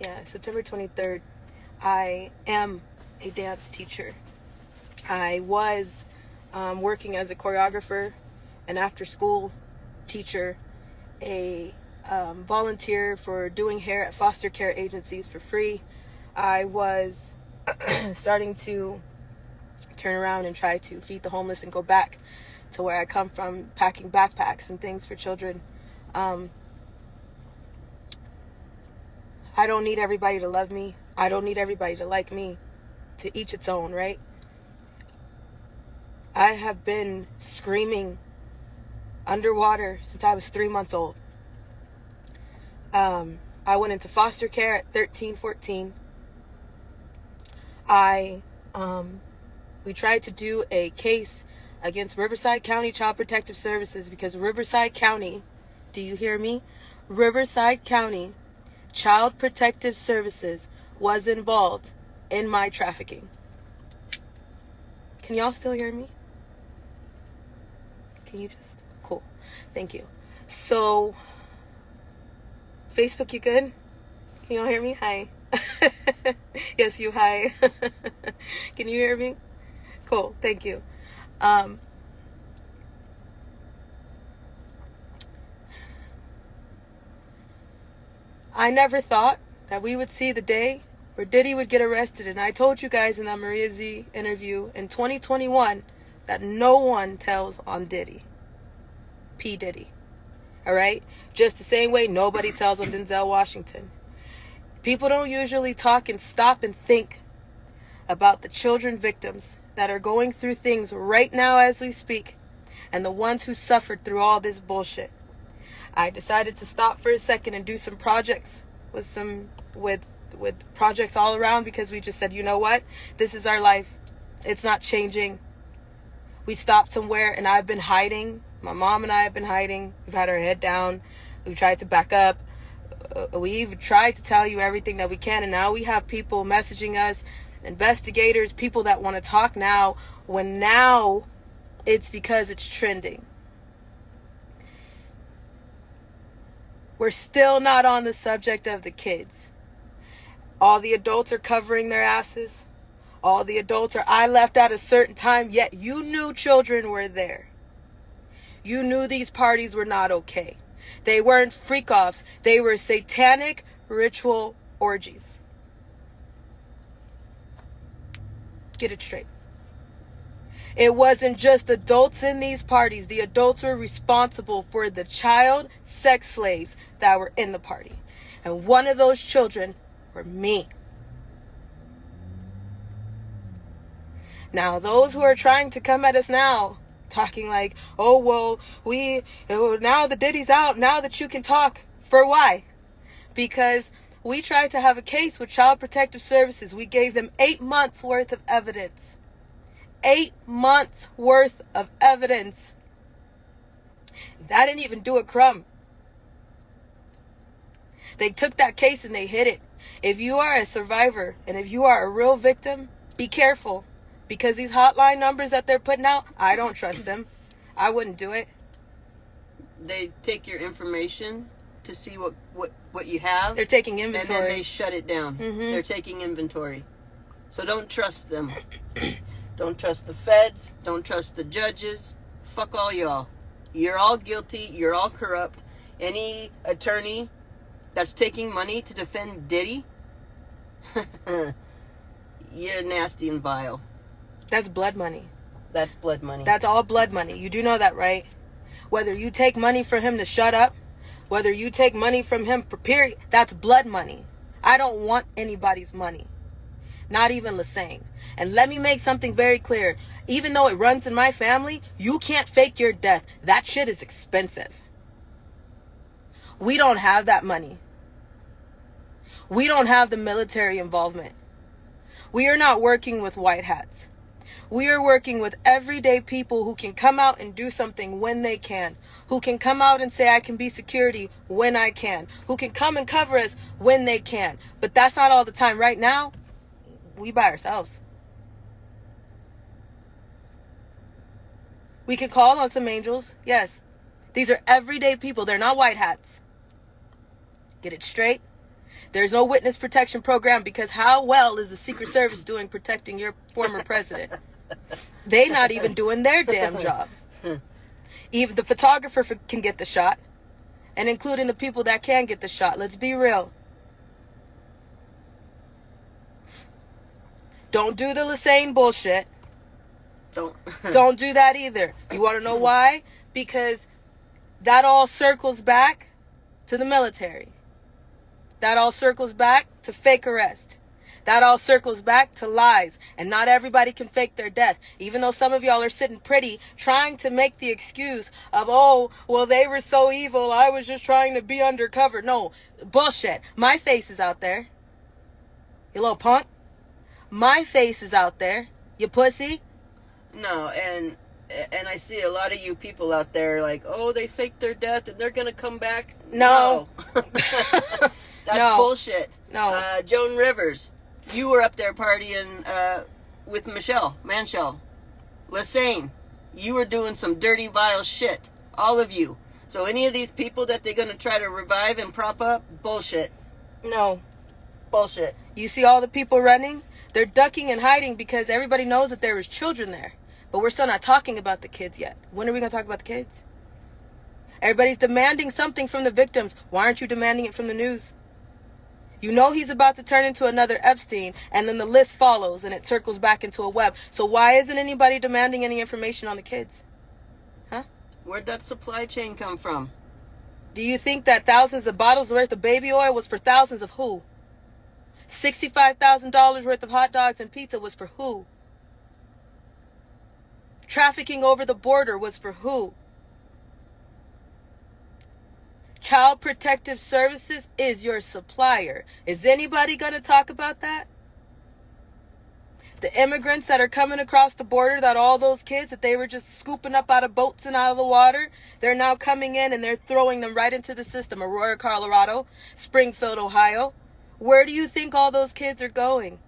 Yeah, September 23rd. I am a dance teacher. I was working as a choreographer, an after school teacher, a volunteer for doing hair at foster care agencies for free. I was starting to turn around and try to feed the homeless and go back to where I come from, packing backpacks and things for children. I don't need everybody to love me. I don't need everybody to like me. To each its own, right? I have been screaming underwater since I was 3 months old. I went into foster care at 13, 14. We tried to do a case against Riverside County Child Protective Services because Riverside County, do you hear me? Riverside County Child Protective Services was involved in my trafficking. Can y'all still hear me? Can you just? Cool. Thank you. So, Facebook, you good? Can y'all hear me? Hi. Yes, you hi. Can you hear me? Cool. Thank you. I never thought that we would see the day where Diddy would get arrested. And I told you guys in that Maria Z interview in 2021 that no one tells on Diddy. P. Diddy. All right? Just the same way nobody tells on Denzel Washington. People don't usually talk and stop and think about the children victims that are going through things right now as we speak, and the ones who suffered through all this bullshit. I decided to stop for a second and do some projects with projects all around because we just said, you know what? This is our life. It's not changing. We stopped somewhere and I've been hiding. My mom and I have been hiding. We've had our head down. We've tried to back up. We've tried to tell you everything that we can, and now we have people messaging us, investigators, people that want to talk now, when now it's because it's trending. We're still not on the subject of the kids. All the adults are covering their asses. All the adults are, I left at a certain time, yet you knew children were there. You knew these parties were not okay. They weren't freak-offs. They were satanic ritual orgies. Get it straight. It wasn't just adults in these parties. The adults were responsible for the child sex slaves that were in the party. And one of those children were me. Now, those who are trying to come at us now, talking like, oh, well, now the Diddy's out, now that you can talk. For why? Because we tried to have a case with Child Protective Services. We gave them 8 months worth of evidence. 8 months worth of evidence. That didn't even do a crumb. They took that case and they hid it. If you are a survivor and if you are a real victim, be careful. Because these hotline numbers that they're putting out, I don't trust them. I wouldn't do it. They take your information to see what you have. They're taking inventory. And then they shut it down. Mm-hmm. They're taking inventory. So don't trust them. Don't trust the feds. Don't trust the judges. Fuck all y'all. You're all guilty. You're all corrupt. Any attorney that's taking money to defend Diddy, you're nasty and vile. That's blood money. That's blood money. That's all blood money. You do know that, right? Whether you take money for him to shut up, whether you take money from him for period, that's blood money. I don't want anybody's money. Not even Lassane. And let me make something very clear. Even though it runs in my family, you can't fake your death. That shit is expensive. We don't have that money. We don't have the military involvement. We are not working with white hats. We are working with everyday people who can come out and do something when they can. Who can come out and say, I can be security when I can. Who can come and cover us when they can. But that's not all the time. Right now, we by ourselves. We can call on some angels. Yes. These are everyday people. They're not white hats. Get it straight. There's no witness protection program because how well is the Secret Service doing protecting your former president? They not even doing their damn job. Even the photographer can get the shot, and including the people that can get the shot. Let's be real. Don't do the Lassane bullshit. Don't do that either. You want to know why? Because that all circles back to the military. That all circles back to fake arrest. That all circles back to lies. And not everybody can fake their death. Even though some of y'all are sitting pretty trying to make the excuse of, oh, well, they were so evil. I was just trying to be undercover. No, bullshit. My face is out there. You little punk. My face is out there. You pussy. No, and I see a lot of you people out there like, oh, they faked their death and they're gonna come back. No. That's No. bullshit. No. Joan Rivers, you were up there partying with Michelle Manshell. Lassane, you were doing some dirty, vile shit. All of you. So any of these people that they're gonna try to revive and prop up, bullshit. No. Bullshit. You see all the people running? They're ducking and hiding because everybody knows that there was children there. But we're still not talking about the kids yet. When are we going to talk about the kids? Everybody's demanding something from the victims. Why aren't you demanding it from the news? You know he's about to turn into another Epstein, and then the list follows and it circles back into a web. So why isn't anybody demanding any information on the kids? Huh? Where'd that supply chain come from? Do you think that thousands of bottles worth of baby oil was for thousands of who? $65,000 worth of hot dogs and pizza was for who? Trafficking over the border was for who? Child Protective Services is your supplier. Is anybody going to talk about that? The immigrants that are coming across the border, that all those kids that they were just scooping up out of boats and out of the water, they're now coming in and they're throwing them right into the system. Aurora, Colorado, Springfield, Ohio. Where do you think all those kids are going?